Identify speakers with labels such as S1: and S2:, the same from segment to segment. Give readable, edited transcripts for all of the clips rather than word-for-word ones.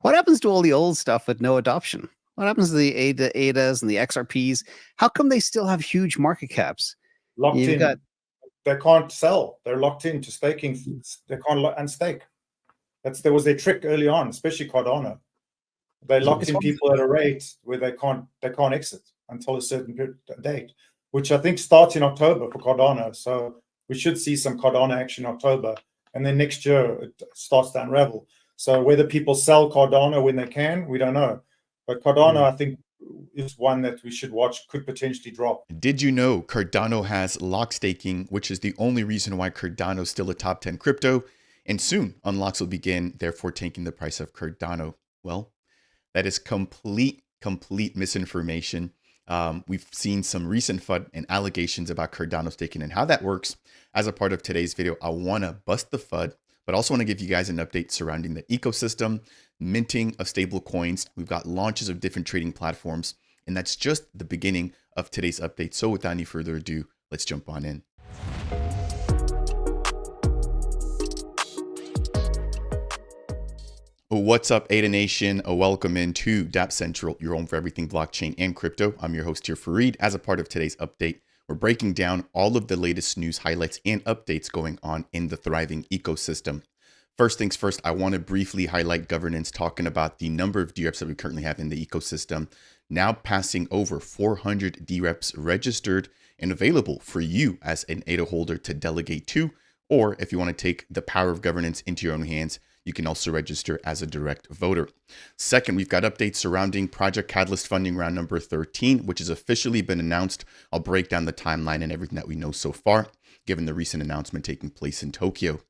S1: What happens to all the old stuff with no adoption? What happens to the ADAs and the XRPs? How come they still have huge market caps?
S2: Locked in. They can't sell. They're locked into staking. They can't unstake. There was their trick early on, especially Cardano. They locked in people at a rate where they can't exit until a certain date, which I think starts in October for Cardano. So we should see some Cardano action in October, and then next year it starts to unravel. So whether people sell Cardano when they can, we don't know. But Cardano, I think, is one that we should watch, could potentially drop.
S3: Did you know Cardano has lock staking, which is the only reason why Cardano is still a top 10 crypto, and soon unlocks will begin, therefore taking the price of Cardano? Well, that is complete misinformation. We've seen some recent FUD and allegations about Cardano staking and how that works. As a part of today's video, I want to bust the FUD, but also want to give you guys an update surrounding the ecosystem, minting of stable coins. We've got launches of different trading platforms, and that's just the beginning of today's update. So without any further ado, let's jump on in. What's up, ADA Nation? Welcome into Dapp Central, your home for everything blockchain and crypto. I'm your host here, Fareed. As a part of today's update, we're breaking down all of the latest news, highlights, and updates going on in the thriving ecosystem. First things first, I want to briefly highlight governance, talking about the number of DREPs that we currently have in the ecosystem, now passing over 400 DREPs registered and available for you as an ADA holder to delegate to, or if you want to take the power of governance into your own hands, you can also register as a direct voter. Second, we've got updates surrounding Project Catalyst funding round number 13, which has officially been announced. I'll break down the timeline and everything that we know so far, given the recent announcement taking place in Tokyo.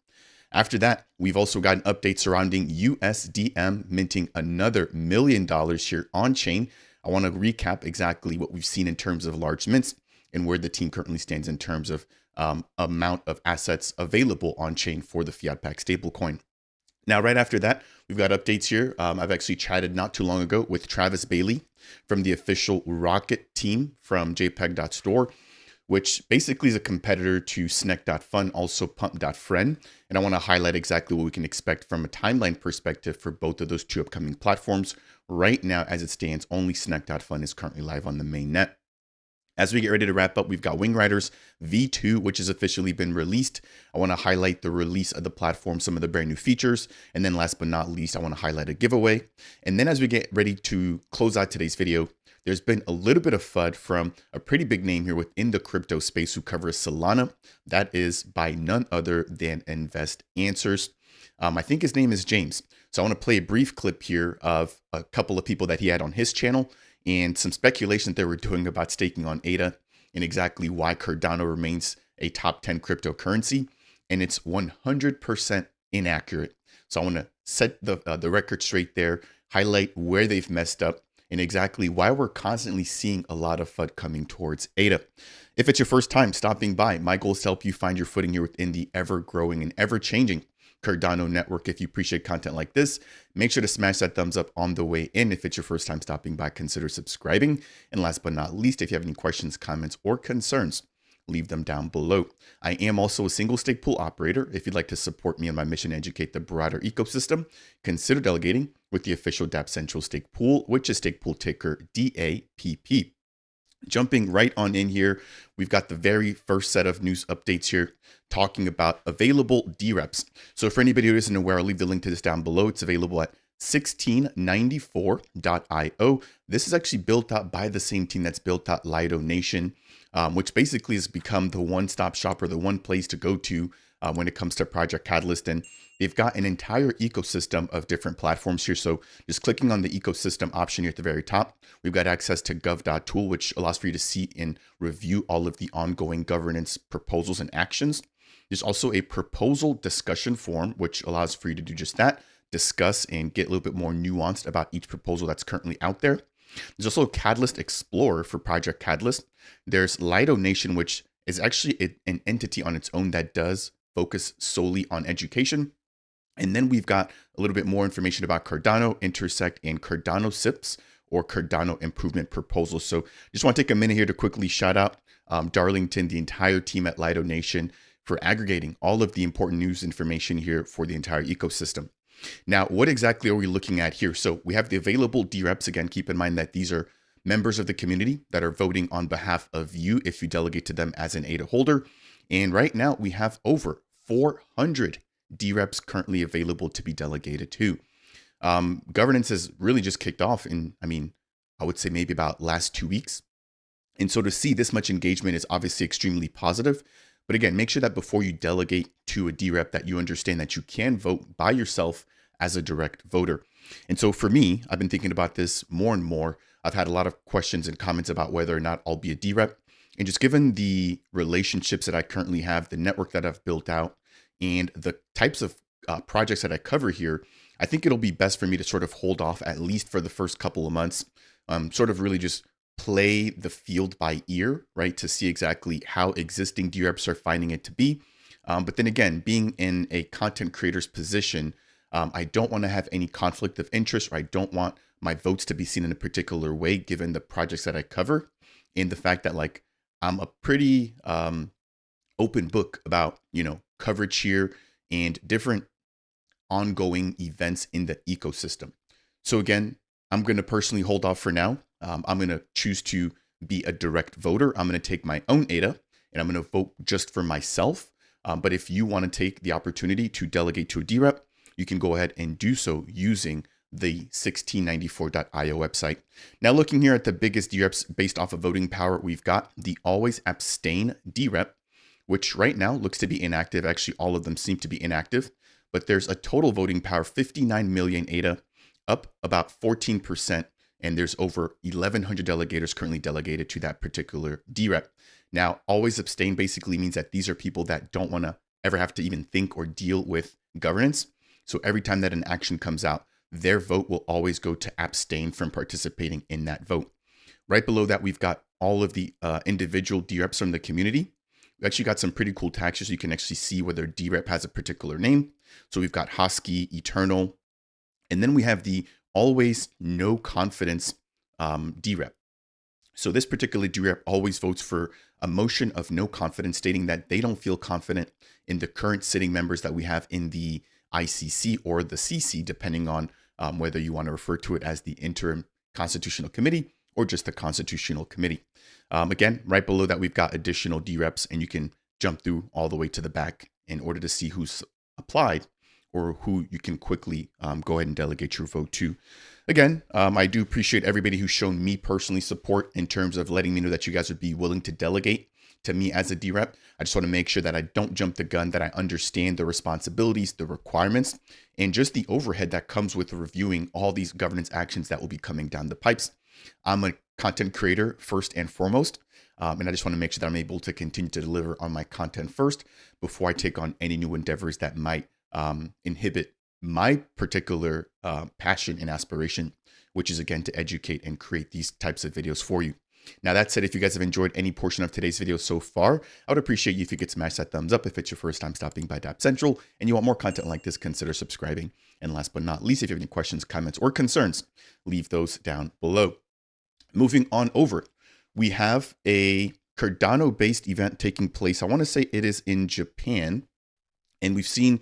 S3: After that, we've also got an update surrounding USDM minting another $1 million here on chain. I want to recap exactly what we've seen in terms of large mints and where the team currently stands in terms of amount of assets available on chain for the fiat backed stablecoin. Now, right after that, we've got updates here. I've actually chatted not too long ago with Travis Bailey from the official Rocket team from jpeg.store, which basically is a competitor to Snec.fun, also Pump.friend. And I want to highlight exactly what we can expect from a timeline perspective for both of those two upcoming platforms. Right now, as it stands, only Snec.fun is currently live on the mainnet. As we get ready to wrap up, we've got WingRiders V2, which has officially been released. I want to highlight the release of the platform, some of the brand new features. And then last but not least, I want to highlight a giveaway. And then as we get ready to close out today's video, there's been a little bit of FUD from a pretty big name here within the crypto space who covers Solana. That is by none other than Invest Answers. I think his name is James. So I want to play a brief clip here of a couple of people that he had on his channel and some speculation that they were doing about staking on ADA and exactly why Cardano remains a top 10 cryptocurrency. And it's 100% inaccurate. So I want to set the record straight there, highlight where they've messed up, and exactly why we're constantly seeing a lot of FUD coming towards ADA. If it's your first time stopping by, my goal is to help you find your footing here within the ever-growing and ever-changing Cardano network. If you appreciate content like this, make sure to smash that thumbs up on the way in. If it's your first time stopping by, consider subscribing. And last but not least, if you have any questions, comments, or concerns, leave them down below. I am also a single stake pool operator. If you'd like to support me in my mission to educate the broader ecosystem, consider delegating with the official Dapp Central Stake Pool, which is stake pool ticker DAPP. Jumping right on in here, we've got the very first set of news updates here talking about available DREPs. So for anybody who isn't aware, I'll leave the link to this down below. It's available at 1694.io. This is actually built out by the same team that's built out Lido Nation, which basically has become the one-stop shop or the one place to go to when it comes to Project Catalyst. And they've got an entire ecosystem of different platforms here. So just clicking on the ecosystem option here at the very top, we've got access to gov.tool, which allows for you to see and review all of the ongoing governance proposals and actions. There's also a proposal discussion forum, which allows for you to do just that, discuss and get a little bit more nuanced about each proposal that's currently out there. There's also Catalyst Explorer for Project Catalyst. There's Lido Nation, which is actually an entity on its own that does focus solely on education. And then we've got a little bit more information about Cardano, Intersect, and Cardano SIPs, or Cardano Improvement Proposals. So just want to take a minute here to quickly shout out Darlington, the entire team at Lido Nation, for aggregating all of the important news information here for the entire ecosystem. Now, what exactly are we looking at here? So we have the available DREPs. Again, keep in mind that these are members of the community that are voting on behalf of you if you delegate to them as an ADA holder. And right now we have over 400 DREPs currently available to be delegated to. Governance has really just kicked off in, I would say maybe about last 2 weeks. And so to see this much engagement is obviously extremely positive. But again, make sure that before you delegate to a DREP that you understand that you can vote by yourself as a direct voter. And so for me, I've been thinking about this more and more. I've had a lot of questions and comments about whether or not I'll be a DREP. And just given the relationships that I currently have, the network that I've built out, and the types of projects that I cover here, I think it'll be best for me to sort of hold off at least for the first couple of months, sort of really just play the field by ear, right? To see exactly how existing DREPs are finding it to be. But then again, being in a content creator's position, I don't want to have any conflict of interest, or I don't want my votes to be seen in a particular way, given the projects that I cover and the fact that like I'm a pretty open book about, coverage here and different ongoing events in the ecosystem. So again, I'm going to personally hold off for now. I'm going to choose to be a direct voter. I'm going to take my own ADA and I'm going to vote just for myself. But if you want to take the opportunity to delegate to a DREP, you can go ahead and do so using the 1694.io website. Now looking here at the biggest DREPs based off of voting power, we've got the Always Abstain DREP, which right now looks to be inactive. Actually, all of them seem to be inactive, but there's a total voting power, 59 million ADA, up about 14%. And there's over 1,100 delegators currently delegated to that particular DREP. Now, Always Abstain basically means that these are people that don't want to ever have to even think or deal with governance. So every time that an action comes out, their vote will always go to abstain from participating in that vote. Right below that, we've got all of the individual DREPs from the community. We actually got some pretty cool tags so you can actually see whether DREP has a particular name. So we've got Hosky, Eternal, and then we have the Always No Confidence DREP. So this particular DREP always votes for a motion of no confidence, stating that they don't feel confident in the current sitting members that we have in the ICC or the CC, depending on whether you want to refer to it as the Interim Constitutional Committee or just the Constitutional Committee. Again, right below that, we've got additional DREPs, and you can jump through all the way to the back in order to see who's applied or who you can quickly go ahead and delegate your vote to. Again, I do appreciate everybody who's shown me personally support in terms of letting me know that you guys would be willing to delegate to me as a DREP. I just want to make sure that I don't jump the gun, that I understand the responsibilities, the requirements, and just the overhead that comes with reviewing all these governance actions that will be coming down the pipes. I'm a content creator first and foremost, and I just want to make sure that I'm able to continue to deliver on my content first before I take on any new endeavors that might inhibit my particular passion and aspiration, which is again to educate and create these types of videos for you. Now that said, if you guys have enjoyed any portion of today's video so far, I would appreciate you if you could smash that thumbs up. If it's your first time stopping by Dapp Central and you want more content like this, consider subscribing. And last but not least, if you have any questions, comments, or concerns, leave those down below. Moving on over, we have a Cardano-based event taking place. I want to say it is in Japan. And we've seen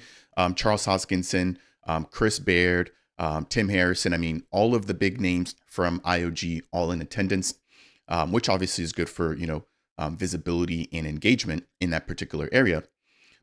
S3: Charles Hoskinson, Chris Baird, Tim Harrison. All of the big names from IOG all in attendance, which obviously is good for, visibility and engagement in that particular area.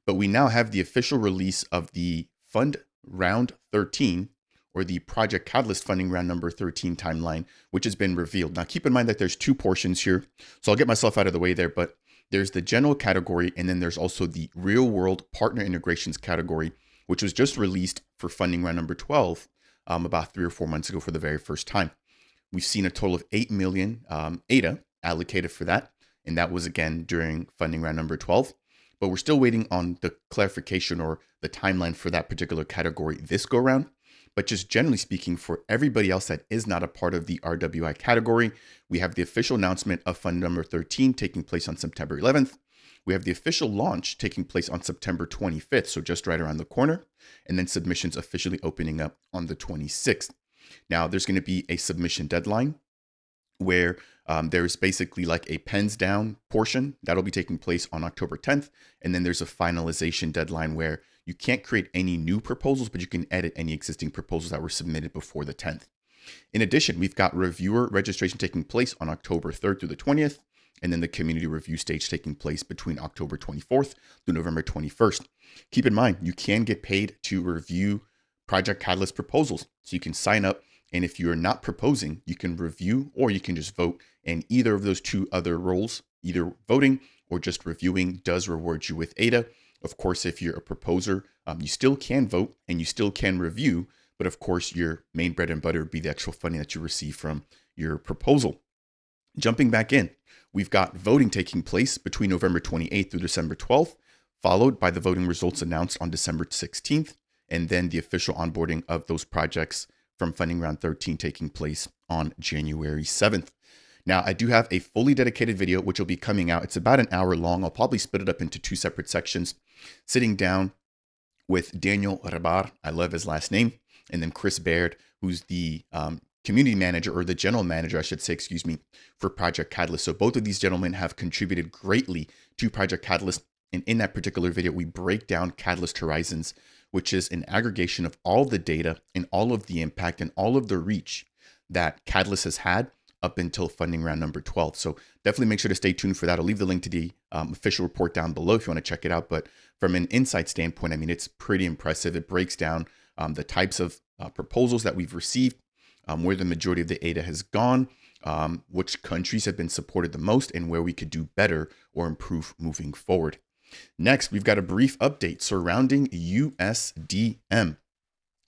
S3: But we now have the official release of the fund round 13, or the Project Catalyst funding round number 13 timeline, which has been revealed. Now, keep in mind that there's two portions here. So I'll get myself out of the way there, but there's the general category, and then there's also the real world partner integrations category, which was just released for funding round number 12 about 3 or 4 months ago for the very first time. We've seen a total of 8 million ADA allocated for that. And that was again during funding round number 12. But we're still waiting on the clarification or the timeline for that particular category this go around. But just generally speaking, for everybody else that is not a part of the RWI category, we have the official announcement of fund number 13 taking place on September 11th. We have the official launch taking place on September 25th, so just right around the corner, and then submissions officially opening up on the 26th. Now, there's going to be a submission deadline where there's basically like a pens down portion that'll be taking place on October 10th. And then there's a finalization deadline where You can't create any new proposals, but you can edit any existing proposals that were submitted before the 10th. In addition, we've got reviewer registration taking place on October 3rd through the 20th, and then the community review stage taking place between October 24th through November 21st. Keep in mind, you can get paid to review Project Catalyst proposals. So you can sign up, and if you're not proposing, you can review or you can just vote. And either of those two other roles, either voting or just reviewing, does reward you with ADA. Of course, if you're a proposer, you still can vote and you still can review, but of course, your main bread and butter would be the actual funding that you receive from your proposal. Jumping back in, we've got voting taking place between November 28th through December 12th, followed by the voting results announced on December 16th, and then the official onboarding of those projects from funding round 13 taking place on January 7th. Now, I do have a fully dedicated video, which will be coming out. It's about an hour long. I'll probably split it up into two separate sections, sitting down with Daniel Rebar, I love his last name, and then Chris Baird, who's the community manager, or the general manager, I should say, excuse me, for Project Catalyst. So both of these gentlemen have contributed greatly to Project Catalyst. And in that particular video, we break down Catalyst Horizons, which is an aggregation of all the data and all of the impact and all of the reach that Catalyst has had up until funding round number 12. So definitely make sure to stay tuned for that. I'll leave the link to the official report down below if you want to check it out. But from an insight standpoint, I mean, it's pretty impressive. It breaks down the types of proposals that we've received, where the majority of the ADA has gone, which countries have been supported the most, and where we could do better or improve moving forward. Next, we've got a brief update surrounding USDM.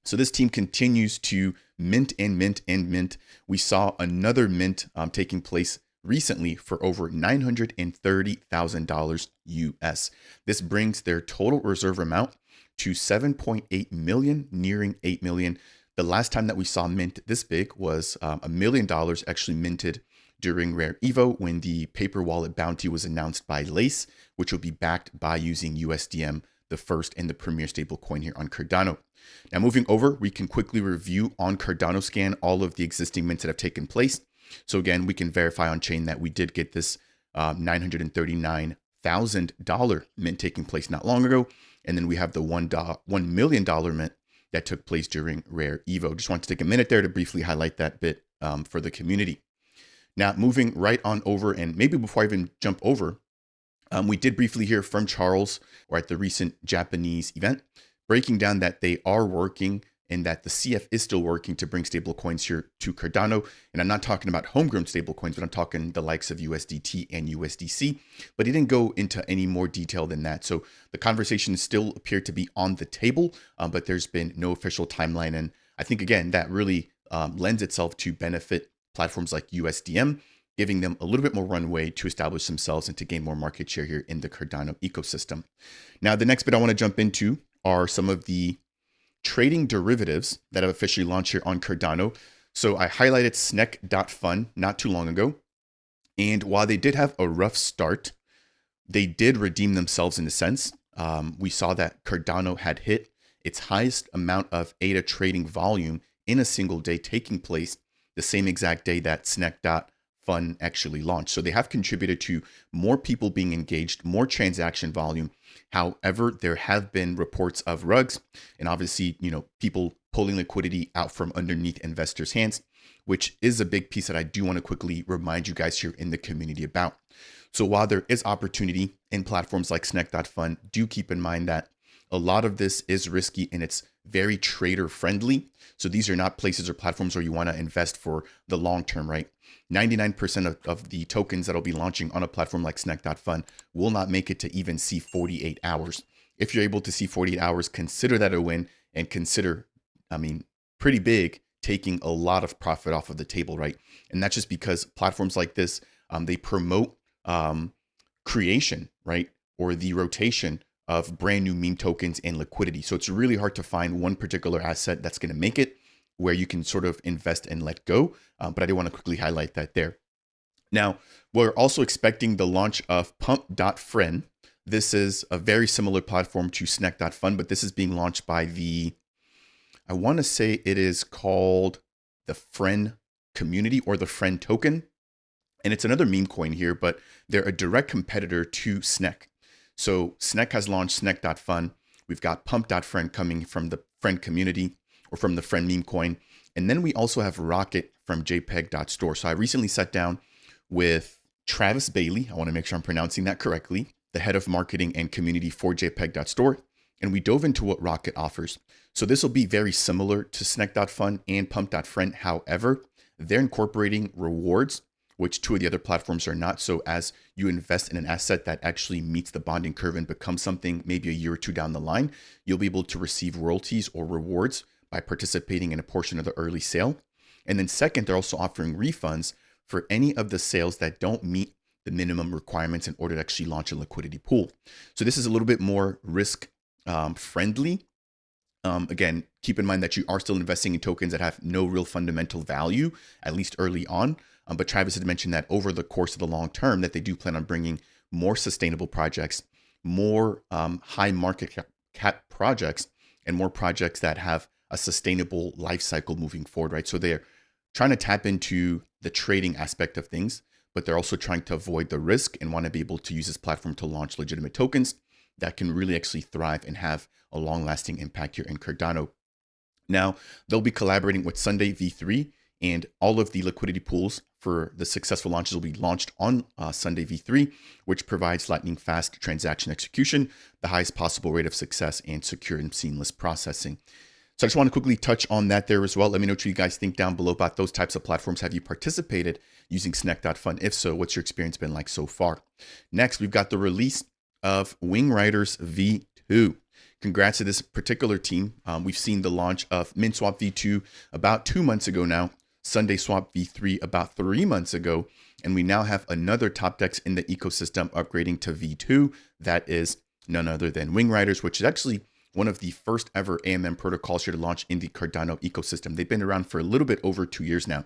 S3: So this team continues to mint and mint and mint. We saw another mint taking place recently for over $930,000 US. This brings their total reserve amount to 7.8 million, nearing 8 million. The last time that we saw mint this big was $1 million actually minted during Rare Evo, when the paper wallet bounty was announced by Lace, which will be backed by using USDM, the first and the premier stablecoin here on Cardano. Now, moving over, we can quickly review on Cardano Scan all of the existing mints that have taken place. So again, we can verify on chain that we did get this $939,000 mint taking place not long ago. And then we have the $1 million mint that took place during Rare Evo. Just want to take a minute there to briefly highlight that bit for the community. Now, moving right on over, and maybe before I even jump over, we did briefly hear from Charles, or at the recent Japanese event, breaking down that they are working and that the CF is still working to bring stablecoins here to Cardano. And I'm not talking about homegrown stablecoins, but I'm talking the likes of USDT and USDC. But he didn't go into any more detail than that. So the conversation still appeared to be on the table, but there's been no official timeline. And I think, again, that really lends itself to benefit platforms like USDM, giving them a little bit more runway to establish themselves and to gain more market share here in the Cardano ecosystem. Now, the next bit I want to jump into are some of the trading derivatives that have officially launched here on Cardano. So I highlighted Snek.fun not too long ago. And while they did have a rough start, they did redeem themselves in a sense. We saw that Cardano had hit its highest amount of ADA trading volume in a single day, taking place the same exact day that Snek.fun actually launched. So they have contributed to more people being engaged, more transaction volume. However, there have been reports of rugs and obviously, people pulling liquidity out from underneath investors' hands, which is a big piece that I do want to quickly remind you guys here in the community about. So while there is opportunity in platforms like Snek.fun, do keep in mind that a lot of this is risky and it's very trader friendly. So these are not places or platforms where you want to invest for the long term, right? 99% of the tokens that'll be launching on a platform like Snek.fun will not make it to even see 48 hours. If you're able to see 48 hours, consider that a win, and consider, pretty big, taking a lot of profit off of the table, right? And that's just because platforms like this, they promote creation, right? Or the rotation of brand new meme tokens and liquidity. So it's really hard to find one particular asset that's going to make it where you can sort of invest and let go. But I do want to quickly highlight that there. Now, we're also expecting the launch of Pump.friend. This is a very similar platform to Snek.fun, but this is being launched by I want to say it is called the Friend Community or the Friend Token. And it's another meme coin here, but they're a direct competitor to Snek. So Snek has launched Snek.fun. We've got Pump.friend coming from the friend community or from the friend meme coin. And then we also have Rocket from jpeg.store. So I recently sat down with Travis Bailey. I want to make sure I'm pronouncing that correctly, the head of marketing and community for jpeg.store. And we dove into what Rocket offers. So this will be very similar to Snack.fun and Pump.friend. However, they're incorporating rewards, which two of the other platforms are not. So as you invest in an asset that actually meets the bonding curve and becomes something maybe a year or two down the line, you'll be able to receive royalties or rewards by participating in a portion of the early sale. And then second, they're also offering refunds for any of the sales that don't meet the minimum requirements in order to actually launch a liquidity pool. So this is a little bit more risk friendly. Again, keep in mind that you are still investing in tokens that have no real fundamental value, at least early on. But Travis had mentioned that over the course of the long term, that they do plan on bringing more sustainable projects, more high market cap projects, and more projects that have a sustainable life cycle moving forward, right? So they're trying to tap into the trading aspect of things, but they're also trying to avoid the risk and want to be able to use this platform to launch legitimate tokens that can really actually thrive and have a long-lasting impact here in Cardano. Now, they'll be collaborating with Sunday V3, and all of the liquidity pools for the successful launches will be launched on Sunday V3, which provides lightning fast transaction execution, the highest possible rate of success, and secure and seamless processing. So I just want to quickly touch on that there as well. Let me know what you guys think down below about those types of platforms. Have you participated using Snack.fun? If so, what's your experience been like so far? Next, we've got the release of WingRiders V2. Congrats to this particular team. We've seen the launch of MintSwap V2 about 2 months ago now, Sunday Swap V3 about 3 months ago, and we now have another top DEX in the ecosystem upgrading to V2. That is none other than WingRiders, which is actually one of the first ever AMM protocols here to launch in the Cardano ecosystem. They've been around for a little bit over 2 years now.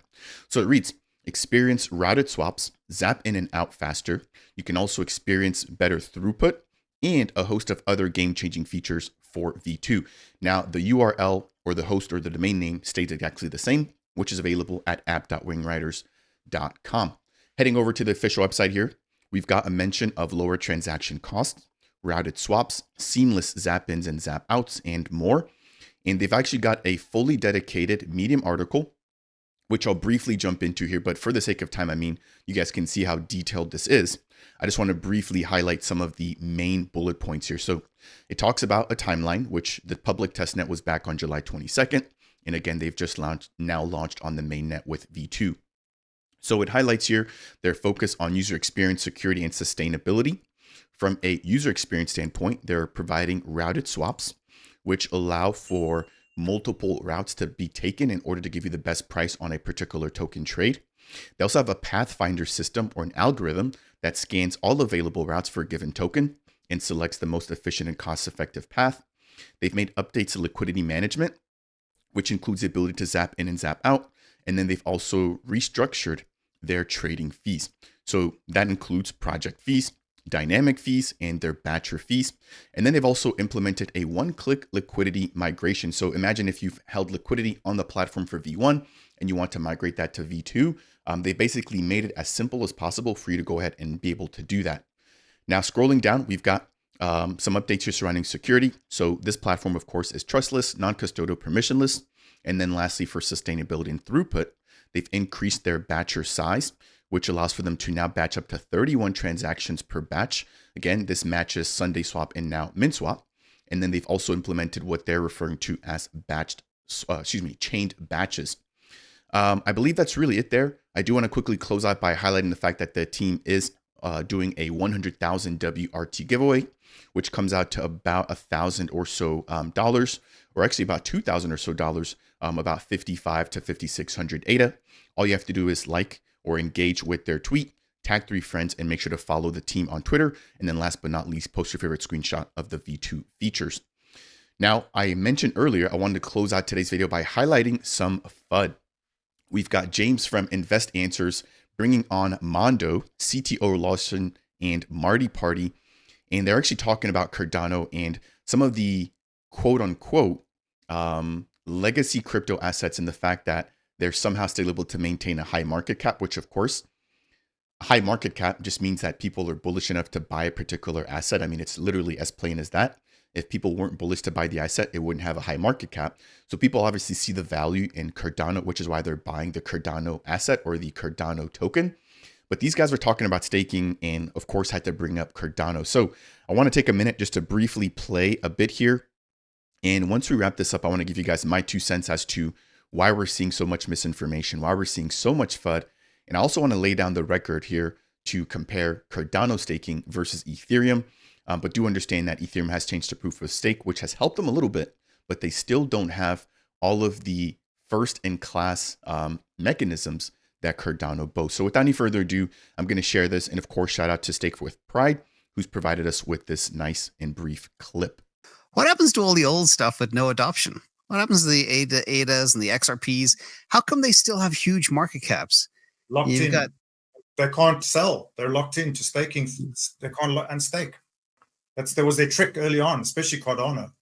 S3: So it reads, experience routed swaps, zap in and out faster. You can also experience better throughput and a host of other game-changing features for V2. Now, the URL or the host or the domain name stays exactly the same, which is available at app.wingriders.com. Heading over to the official website here, we've got a mention of lower transaction costs, routed swaps, seamless zap-ins and zap-outs, and more. And they've actually got a fully dedicated Medium article, which I'll briefly jump into here. But for the sake of time, I mean, you guys can see how detailed this is. I just want to briefly highlight some of the main bullet points here. So it talks about a timeline, which the public testnet was back on July 22nd. And again, they've just now launched on the mainnet with V2. So it highlights here their focus on user experience, security, and sustainability. From a user experience standpoint, they're providing routed swaps, which allow for multiple routes to be taken in order to give you the best price on a particular token trade. They also have a pathfinder system or an algorithm that scans all available routes for a given token and selects the most efficient and cost-effective path. They've made updates to liquidity management, which includes the ability to zap in and zap out. And then they've also restructured their trading fees. So that includes project fees, dynamic fees, and their batcher fees. And then they've also implemented a one-click liquidity migration. So imagine if you've held liquidity on the platform for V1 and you want to migrate that to V2, they basically made it as simple as possible for you to go ahead and be able to do that. Now, scrolling down, we've got some updates here surrounding security. So this platform, of course, is trustless, non-custodial, permissionless. And then lastly, for sustainability and throughput, they've increased their batcher size, which allows for them to now batch up to 31 transactions per batch. Again, this matches Sunday Swap and now MintSwap. And then they've also implemented what they're referring to as chained batches. I believe that's really it there. I do want to quickly close out by highlighting the fact that the team is doing a 100,000 WRT giveaway, which comes out to about $1,000 or so dollars, or actually about $2,000 or so dollars, about 55 to 5,600 ADA. All you have to do is like or engage with their tweet, tag 3 friends, and make sure to follow the team on Twitter. And then last but not least, post your favorite screenshot of the V2 features. Now, I mentioned earlier, I wanted to close out today's video by highlighting some FUD. We've got James from Invest Answers bringing on Mondo, CTO Lawson, and Marty Party. And they're actually talking about Cardano and some of the quote unquote legacy crypto assets, and the fact that they're somehow still able to maintain a high market cap, which of course, a high market cap just means that people are bullish enough to buy a particular asset. I mean, it's literally as plain as that. If people weren't bullish to buy the asset, it wouldn't have a high market cap. So people obviously see the value in Cardano, which is why they're buying the Cardano asset or the Cardano token. But these guys are talking about staking and of course had to bring up Cardano. So I want to take a minute just to briefly play a bit here. And once we wrap this up, I want to give you guys my 2 cents as to why we're seeing so much misinformation, why we're seeing so much FUD. And I also want to lay down the record here to compare Cardano staking versus Ethereum. But do understand that Ethereum has changed to proof of stake, which has helped them a little bit, but they still don't have all of the first-in-class mechanisms that Cardano boasts. So without any further ado, I'm going to share this. And of course, shout out to Stake with Pride, who's provided us with this nice and brief clip.
S1: What happens to all the old stuff with no adoption? What happens to the ADAs and the XRPs? How come they still have huge market caps?
S2: Locked
S1: You've
S2: in.
S1: got-
S2: They can't sell. They're locked into staking. They can't unstake. There was their trick early on, especially Cardano.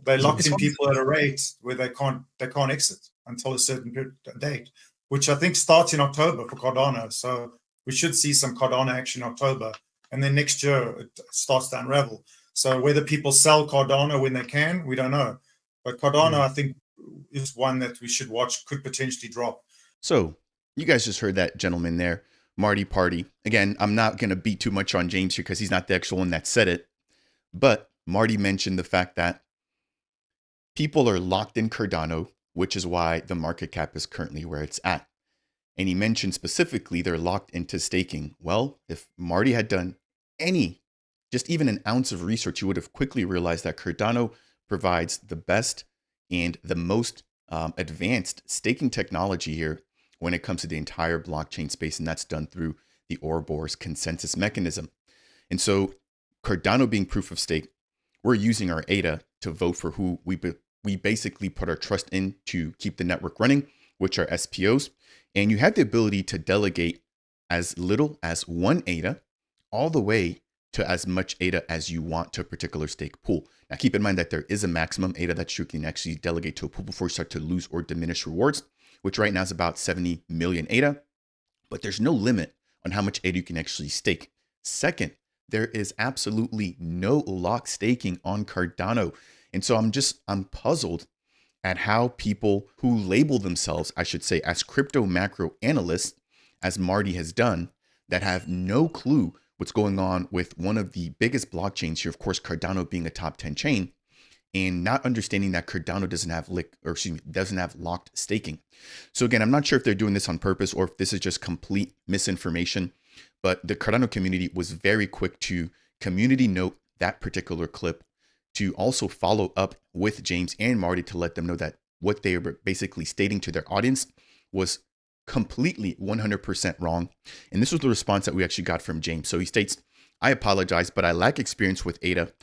S2: They locked in people at a rate where they can't exit until a certain date, which I think starts in October for Cardano. So we should see some Cardano action in October, and then next year it starts to unravel. So whether people sell Cardano when they can, we don't know. But Cardano, I think, is one that we should watch, could potentially drop.
S3: So you guys just heard that gentleman there, Marty Party. Again, I'm not going to beat too much on James here because he's not the actual one that said it. But Marty mentioned the fact that people are locked in Cardano, which is why the market cap is currently where it's at. And he mentioned specifically they're locked into staking. Well, if Marty had done just even an ounce of research, you would have quickly realized that Cardano provides the best and the most advanced staking technology here when it comes to the entire blockchain space. And that's done through the Ouroboros consensus mechanism. And so Cardano being proof of stake, we're using our ADA to vote for who we basically put our trust in to keep the network running, which are SPOs. And you have the ability to delegate as little as 1 ADA all the way to as much ADA as you want to a particular stake pool. Now, keep in mind that there is a maximum ADA that you can actually delegate to a pool before you start to lose or diminish rewards, which right now is about 70 million ADA, but there's no limit on how much ADA you can actually stake. Second, there is absolutely no lock staking on Cardano. And so I'm puzzled at how people who label themselves, I should say, as crypto macro analysts, as Marty has done, that have no clue what's going on with one of the biggest blockchains here, of course, Cardano being a top 10 chain, and not understanding that Cardano doesn't have locked staking. So again, I'm not sure if they're doing this on purpose or if this is just complete misinformation, but the Cardano community was very quick to community note that particular clip, to also follow up with James and Marty to let them know that what they were basically stating to their audience was completely 100% wrong. And this was the response that we actually got from James. So he states, "I apologize, but I lack experience with ADA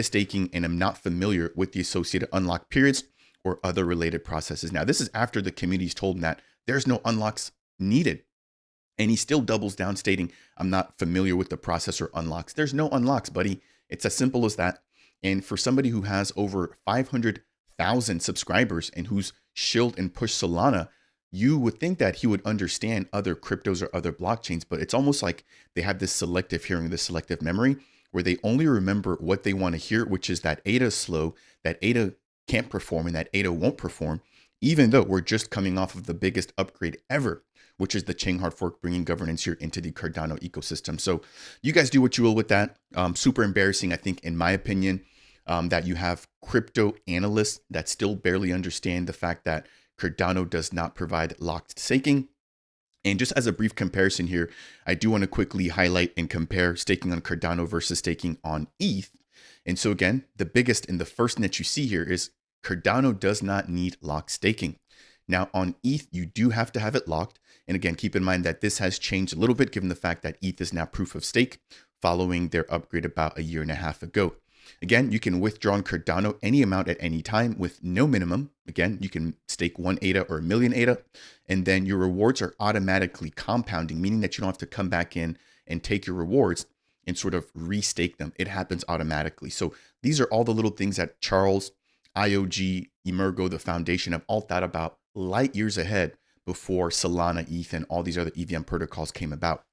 S3: staking, and am not familiar with the associated unlock periods or other related processes." Now, this is after the community's told him that there's no unlocks needed. And he still doubles down stating, "I'm not familiar with the process or unlocks." There's no unlocks, buddy. It's as simple as that. And for somebody who has over 500,000 subscribers and who's shilled and pushed Solana, you would think that he would understand other cryptos or other blockchains, but it's almost like they have this selective hearing, this selective memory, where they only remember what they want to hear, which is that ADA is slow, that ADA can't perform, and that ADA won't perform, even though we're just coming off of the biggest upgrade ever, which is the chain hard fork, bringing governance here into the Cardano ecosystem. So you guys do what you will with that. Super embarrassing, I think, in my opinion, that you have crypto analysts that still barely understand the fact that Cardano does not provide locked staking. And just as a brief comparison here, I do want to quickly highlight and compare staking on Cardano versus staking on ETH. And so again, the biggest and the first thing that you see here is Cardano does not need locked staking. Now on ETH, you do have to have it locked. And again, keep in mind that this has changed a little bit given the fact that ETH is now proof of stake following their upgrade about a year and a half ago. Again, you can withdraw on Cardano any amount at any time with no minimum. Again, you can stake 1 ADA or 1,000,000 ADA, and then your rewards are automatically compounding, meaning that you don't have to come back in and take your rewards and sort of restake them. It happens automatically. So these are all the little things that Charles, IOG, Emergo, the foundation have all thought about light years ahead before Solana, ETH, and all these other EVM protocols came about.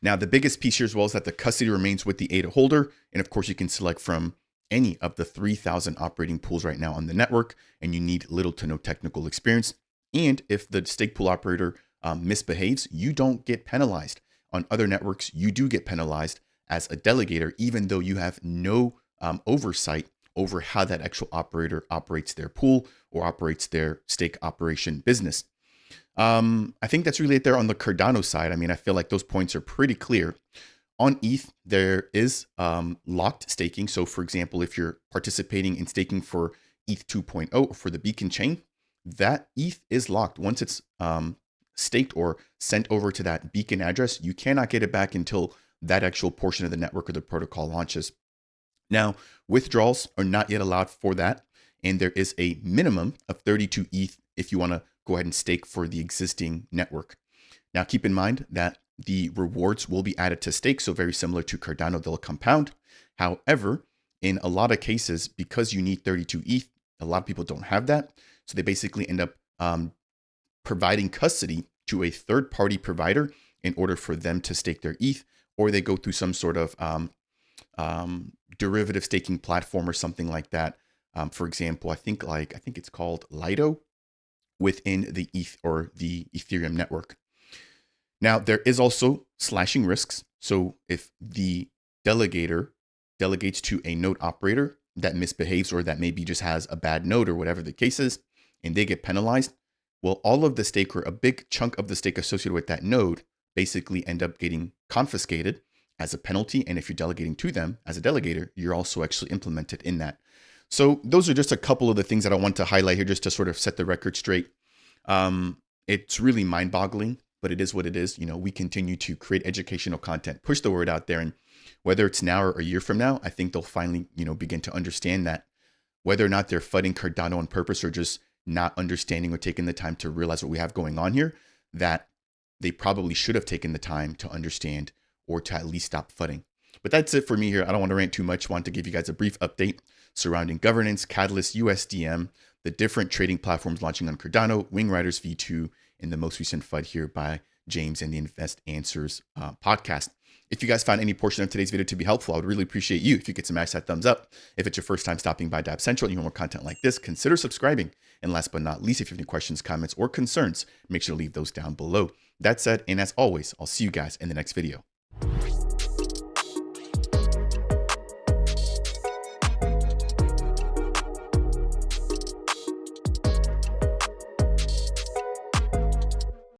S3: Now, the biggest piece here as well is that the custody remains with the ADA holder. And of course, you can select from any of the 3,000 operating pools right now on the network, and you need little to no technical experience. And if the stake pool operator misbehaves, you don't get penalized. On other networks, you do get penalized as a delegator, even though you have no oversight over how that actual operator operates their pool or operates their stake operation business. I think that's really it there on the Cardano side. I mean, I feel like those points are pretty clear. On ETH, there is locked staking. So for example, if you're participating in staking for ETH 2.0 or for the Beacon chain, that ETH is locked. Once it's staked or sent over to that Beacon address, you cannot get it back until that actual portion of the network or the protocol launches. Now, withdrawals are not yet allowed for that. And there is a minimum of 32 ETH if you want to go ahead and stake for the existing network. Now, keep in mind that the rewards will be added to stake. So very similar to Cardano, they'll compound. However, in a lot of cases, because you need 32 ETH, a lot of people don't have that. So they basically end up providing custody to a third-party provider in order for them to stake their ETH, or they go through some sort of derivative staking platform or something like that. For example, I think it's called Lido within the ETH or the Ethereum network. Now, there is also slashing risks. So if the delegator delegates to a node operator that misbehaves or that maybe just has a bad node or whatever the case is, and they get penalized, well, all of the stake or a big chunk of the stake associated with that node basically end up getting confiscated as a penalty. And if you're delegating to them as a delegator, you're also actually implemented in that. So those are just a couple of the things that I want to highlight here just to sort of set the record straight. It's really mind-boggling, but it is what it is. You know, we continue to create educational content, push the word out there. And whether it's now or a year from now, I think they'll finally, begin to understand that whether or not they're FUDing Cardano on purpose or just not understanding or taking the time to realize what we have going on here, that they probably should have taken the time to understand or to at least stop FUDing. But that's it for me here. I don't want to rant too much. I want to give you guys a brief update surrounding governance, Catalyst, USDM, the different trading platforms launching on Cardano, WingRiders V2, and the most recent FUD here by James and the Invest Answers podcast. If you guys found any portion of today's video to be helpful, I would really appreciate you if you could smash that thumbs up. If it's your first time stopping by Dapp Central and you want more content like this, consider subscribing. And last but not least, if you have any questions, comments, or concerns, make sure to leave those down below. That said, and as always, I'll see you guys in the next video.